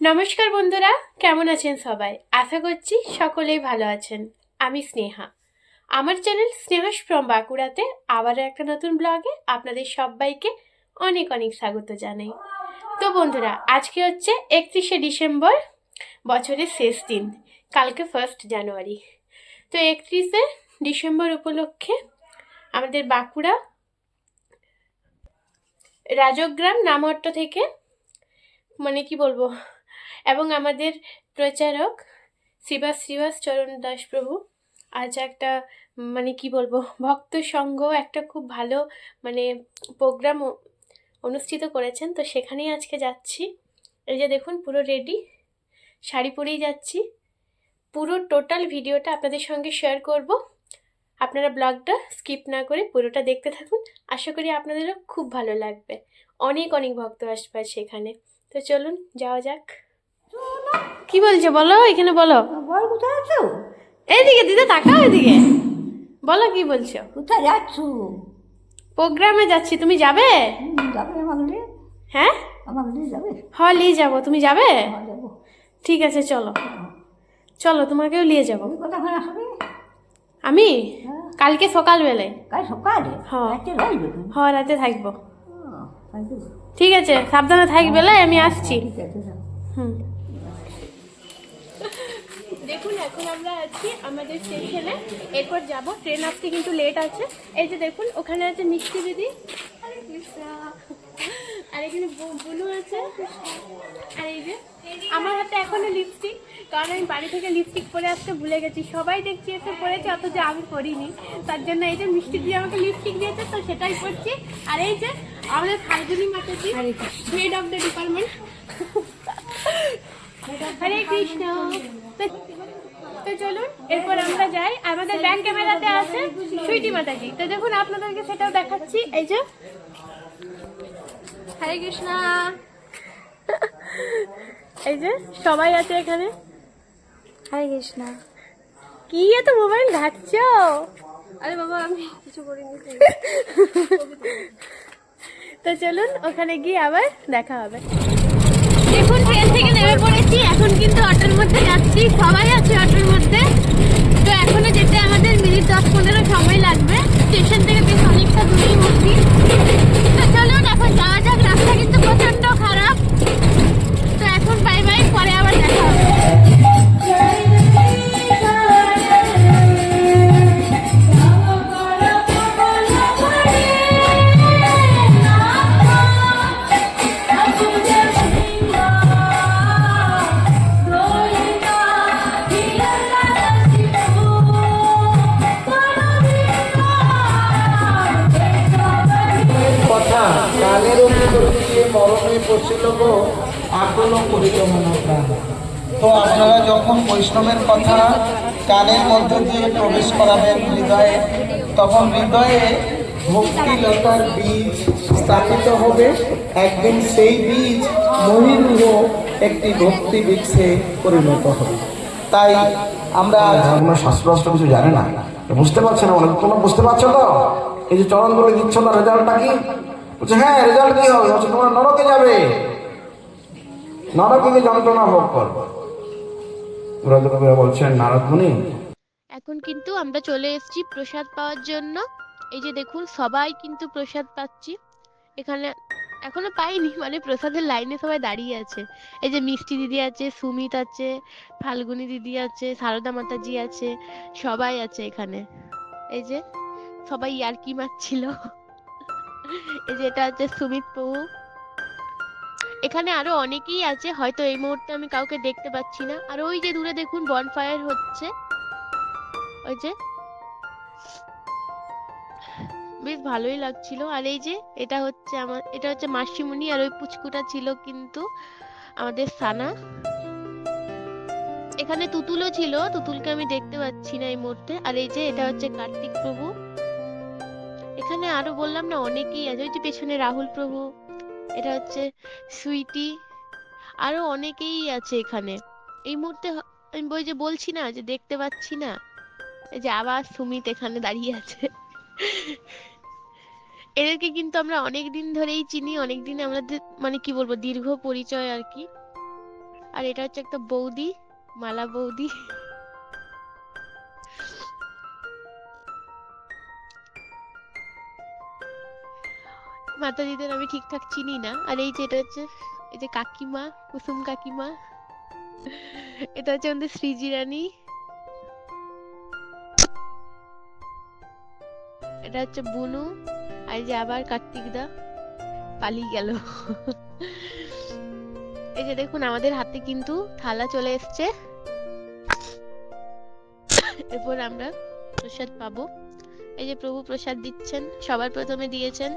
নমস্কার বন্ধুরা, কেমন আছেন সবাই? আশা করছি সকলেই ভালো আছেন। আমি স্নেহা, আমার চ্যানেল স্নেহাস ফ্রম বাঁকুড়াতে আবারও একটা নতুন ব্লগে আপনাদের সবাইকে অনেক অনেক স্বাগত জানাই। তো বন্ধুরা, আজকে হচ্ছে 31শে ডিসেম্বর, বছরের শেষ দিন। কালকে 1 জানুয়ারি। তো 31শে ডিসেম্বর উপলক্ষে আমাদের বাঁকুড়া রাজগ্রাম নামহট্ট থেকে কি বলবো, এবং আমাদের প্রচারক শ্রীবাস চরণ দাস প্রভু আজ একটা কি বলবো ভক্ত সংঘ একটা খুব ভালো প্রোগ্রাম অনুষ্ঠিত করেছেন। তো সেখানেই আজকে যাচ্ছি। এই যে দেখুন, পুরো রেডি, শাড়ি পরেই যাচ্ছি। পুরো টোটাল ভিডিওটা আপনাদের সঙ্গে শেয়ার করব। আপনারা ব্লগটা স্কিপ না করে পুরোটা দেখতে থাকুন। আশা করি আপনাদেরও খুব ভালো লাগবে। অনেক অনেক ভক্ত আসবে সেখানে। তো চলুন যাওয়া যাক। কি বলছো বলো, এখানে বলো। বল, কোথায় আছো? এইদিকে দিদা, তাকাও এদিকে, বলো কি বলছো। কোথায় যাচ্ছ? প্রোগ্রামে যাচ্ছি, তুমি যাবে? যাবে আমাকে? হ্যাঁ, আমাকে নিয়ে যাবে? হ্যাঁ নিয়ে যাবো। তুমি যাবে? হ্যাঁ, যাবো। ঠিক আছে, চলো চলো, তোমাকেও নিয়ে যাবো। তুমি কতক্ষণ আসবে? আমি হ্যাঁ। কালকে সকালবেলায়। কাল সকালে? হ্যাঁ। রাতে যাইবে তুমি? হ্যাঁ, রাতে থাকবো। তাই তো। ঠিক আছে, সাবধানে থাকবে, আমি আসছি। ঠিক আছে, যাও। হুম। দেখুন, এখন আমরা আছি আমাদের স্টেশনে, এরপর যাব। ট্রেন আসতে কিন্তু লেট আছে। এই যে দেখুন, ওখানে আছে মিষ্টি দিদি, আর এখানে বুনু আছে, আর এই যে আমার হাতে এখনো লিপস্টিক, কারণ আমি বাড়ি থেকে লিপস্টিক পরে আসতে ভুলে গেছি। সবাই দেখছি এসে পরেছে, অথচ আমি পরিনি। তার জন্য এই যে মিষ্টি দিয়ে আমাকে লিপস্টিক দিয়েছে, তো সেটাই পরছি। আর এই যে আমাদের Falguni Mataji, head of the department. Hare Krishna. তো চলুন এরপর আমরা যাই। আমাদের ব্যাক ক্যামেরাতে আছে সুইটি মাতাজি। তো দেখুন, আপনাদেরকে সেটাও দেখাচ্ছি। এই যে হরে কৃষ্ণ, এই যে সবাই আছে এখানে। হরে কৃষ্ণ। কি এত মোবাইল ঘাটছো? আরে বাবা, আমি কিছু করিনি। তো চলুন, ওখানে গিয়ে আবার দেখা হবে। দেখুন, ট্রেন থেকে নেমে পড়েছি, এখন কিন্তু অটোর মধ্যে যাচ্ছি। সবাই আছে অটোর মধ্যে। তো এখনো যেতে আমাদের মিনিট 10-15 সময় লাগবে। স্টেশন থেকে বেশ অনেকটা দূরেই মন্দির। তো চলুন এখন যাওয়া যাক। রাস্তা কিন্তু প্রচন্ড খারাপ। তো এখন বাই বাই, পরে আবার দেখা হবে। কথা কানের উপর দিয়ে মরণে পশিল গো, আকল করিল মন প্রাণ। তো আপনারা যখন বৈষ্ণবের কথা কানের মধ্যে দিয়ে প্রবেশ করাবেন হৃদয়ে, তখন হৃদয়ে ভক্তিলতার বীজ স্থাপিত হবে। একদিন সেই বীজ মহিরুহ একটি ভক্তি বৃক্ষে পরিণত হবে। তাই আমরা ধর্ম শাস্ত্র কিছু জানে না, বুঝতে পারছে না। তোমরা বুঝতে পারছো তো? এই যে চরণ বলে দিচ্ছ না, রেজাল্টটা কি? বলছে হ্যাঁ, রেজাল্ট কি হবে? বলছে তোমরা নরকে যাবে, নরকে গিয়ে যন্ত্রণা ভোগ করবো। বলছেন নারদ মুনি। এখন কিন্তু আমরা চলে এসেছি প্রসাদ পাওয়ার জন্য। এই যে দেখুন, সবাই কিন্তু প্রসাদ পাচ্ছি এখানে। এখনো পাইনি, প্রসাদের লাইনে সবাই দাঁড়িয়ে আছে। এই যে মিষ্টি দিদি আছে, সুমিত আছে, ফাল্গুনি দিদি আছে, সারদা মাতাজি আছে, সবাই আছে এখানে। এই যে সবাই ইয়ার্কি মারছিল। এই যে এটা হচ্ছে সুমিত প্রভু। এখানে আরো অনেকেই আছে, হয়তো এই মুহূর্তে আমি কাউকে দেখতে পাচ্ছি না। আর ওই যে দূরে দেখুন, বনফায়ার হচ্ছে। ওই যে বেশ ভালোই লাগছিল। আর এই যে এটা হচ্ছে মাসিমণি, আর ওই পুচকুটা ছিল কিন্তু আমাদের সানা। এখানে তুতুলও ছিল, তুতুলকে আমি দেখতে পাচ্ছি না এই মুহূর্তে। আর এই যে এটা হচ্ছে কার্তিক প্রভু। এখানে আরো বললাম না, অনেকেই আছে। ওই যে পেছনে রাহুল প্রভু, এটা হচ্ছে সুইটি, আরো অনেকেই আছে এখানে এই মুহূর্তে। আমি ওই যে বলছি না যে দেখতে পাচ্ছি না, এই যে আবার সুমিত এখানে দাঁড়িয়ে আছে। এদেরকে কিন্তু আমরা অনেক দিন ধরেই চিনি, অনেক দিন আমাদের কি বলবো দীর্ঘ পরিচয় আর কি। আর এটা হচ্ছে একটা বৌদি, মালা বৌদি। মাতাজিদের আমি ঠিকঠাক চিনি না। আর এই যে এটা হচ্ছে এই যে কাকিমা, কুসুম কাকিমা। এটা হচ্ছে আমাদের শ্রীজি রানী। এটা হচ্ছে বুনু। আর এই যে আবার কার্তিক দা পালিয়ে গেল। এই যে দেখুন আমাদের হাতে কিন্তু থালা চলে এসছে। এরপর আমরা প্রসাদ পাবো। এই যে প্রভু প্রসাদ দিচ্ছেন। সবার প্রথমে দিয়েছেন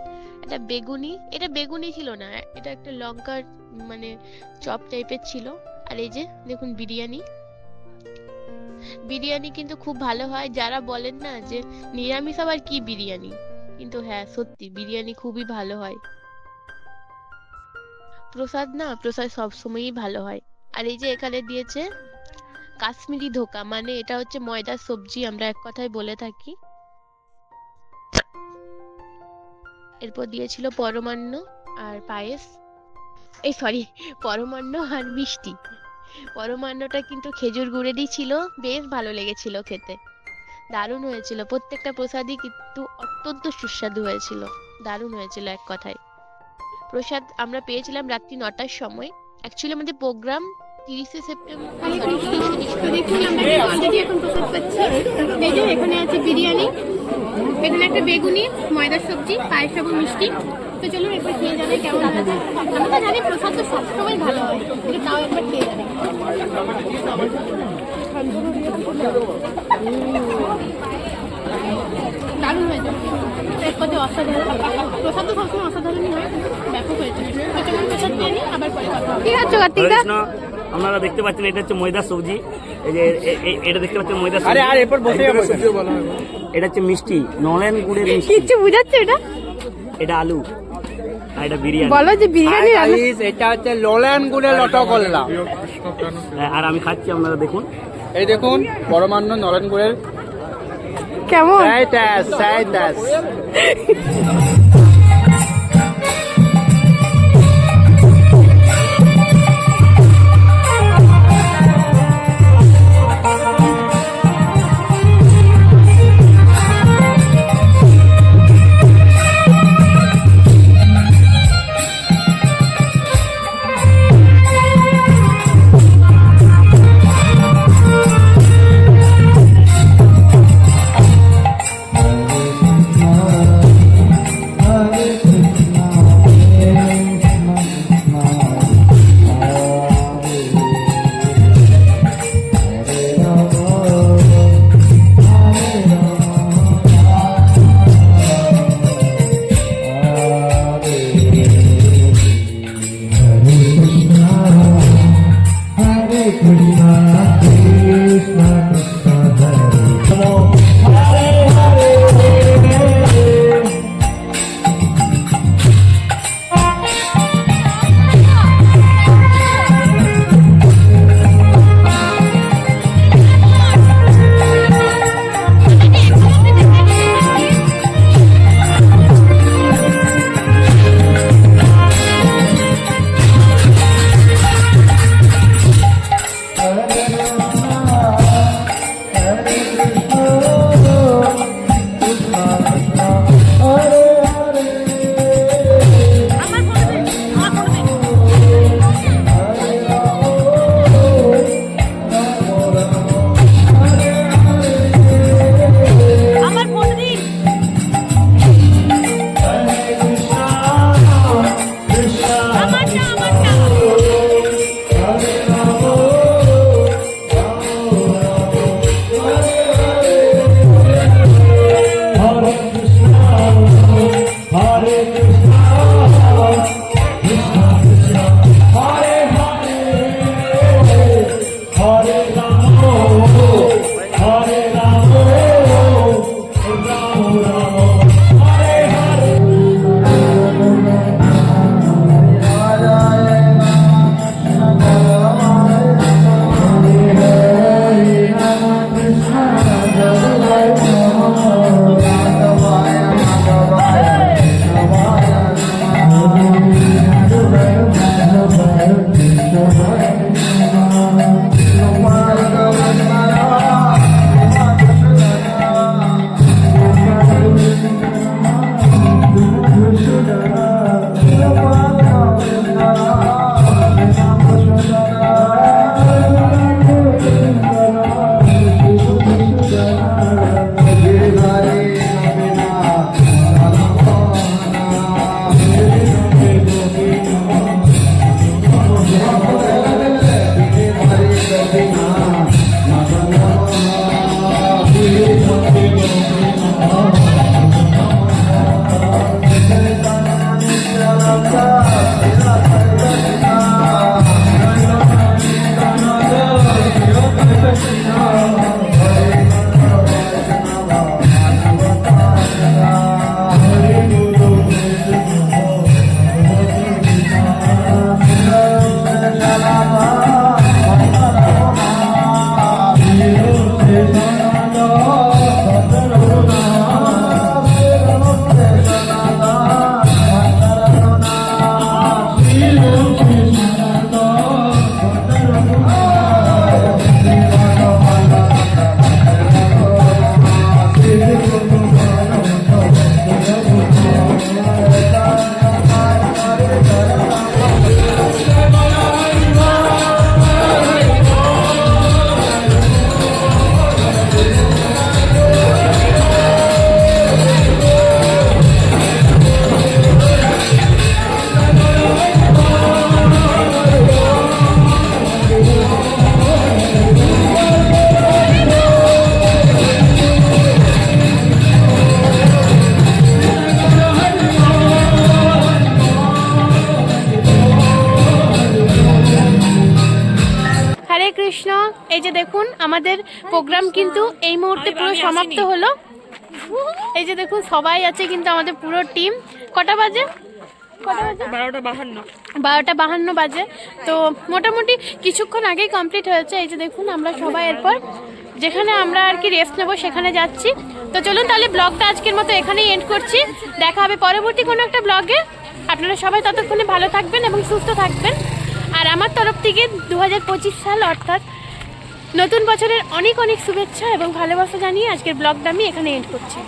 এটা বেগুনি। এটা বেগুনি ছিল না, এটা একটা লঙ্কার মানে চপ টাইপের ছিল। আর এই যে দেখুন বিরিয়ানি। বিরিয়ানি কিন্তু খুব ভালো হয়। যারা বলেন না যে নিরামিষ আবার কি বিরিয়ানি, কিন্তু হ্যাঁ সত্যি বিরিয়ানি খুবই ভালো হয়। প্রসাদ না, প্রসাদ সবসময়ই ভালো হয়। আর এই যে এখানে দিয়েছে কাশ্মীরি ধোকা, মানে এটা হচ্ছে ময়দার সবজি, আমরা এক কথায় বলে থাকি। এরপর দিয়েছিল পরমান্ন আর পায়েস, এই সরি পরমান্ন আর মিষ্টি। পরমান্নটা কিন্তু খেজুর গুড়েরই ছিল, বেশ ভালো লেগেছিল খেতে, দারুণ হয়েছিল। প্রত্যেকটা প্রসাদই কিন্তু অত্যন্ত সুস্বাদু হয়েছিল, দারুণ হয়েছিল এক কথায়। প্রসাদ আমরা পেয়েছিলাম রাত্রি 9টার সময়। অ্যাকচুয়ালি আমাদের প্রোগ্রাম 30শে সেপ্টেম্বর, দেখুন আমরা অলরেডি এখন প্রসাদ পাচ্ছি। এই যে এখানে আছে বিরিয়ানি, এখানে একটা বেগুনি, ময়দার সবজি, পায়েস এবং মিষ্টি। তো চলুন একবার খেয়ে যাবে কেমন আছে। আমি তো জানি প্রসাদ তো সবসময় ভালো হয়, কিন্তু তাও একবার খেয়ে যাবে। দারুণ হয়েছে, এক কথায় অসাধারণ। প্রসাদ তো সবসময় অসাধারণই হয়, ব্যাপক হয়েছে। তো চলুন প্রসাদ খেয়ে নিই, আবার পরে কথা হবে। কি খাচ্ছ কার্তিকদা? আপনারা দেখতে পাচ্ছেন এটা হচ্ছে ময়দার সবজি। এই যে এটা দেখতে পাচ্ছেন ময়দার সবজি। এটা হচ্ছে মিষ্টি, নলেন গুড়ের মিষ্টি। কিচ্ছু বুঝাচ্ছে এটা? এটা আলু আর এটা বিরিয়ানি। বলো যে বিরিয়ানি এটা হচ্ছে লোলেন গুড়ের রসগোল্লা। আর আমি খাচ্ছি, আপনারা দেখুন। এই দেখুন পরমান্ন নলেন গুড়ের কেমন? দেখুন আমাদের প্রোগ্রাম কিন্তু এই মুহূর্তে পুরো সমাপ্ত হলো। এই যে দেখুন সবাই আছে কিন্তু আমাদের পুরো টিম। কটা বাজে? 12:52 বাজে। তো মোটামুটি কিছুক্ষণ আগেই কমপ্লিট হয়েছে। এই যে দেখুন আমরা সবাই এরপর যেখানে আমরা আর কি রেস্ট নেবো সেখানে যাচ্ছি। তো চলুন তাহলে ব্লগটা আজকের মতো এখানেই এন্ড করছি। দেখা হবে পরবর্তী কোনো একটা ব্লগে। আপনারা সবাই ততক্ষণে ভালো থাকবেন এবং সুস্থ থাকবেন। আর আমার তরফ থেকে 2025 সাল অর্থাৎ নতুন বছরের অনেক অনেক শুভেচ্ছা এবং ভালোবাসা জানিয়ে আজকের ব্লগটা আমি এখানে এন্ড করছি।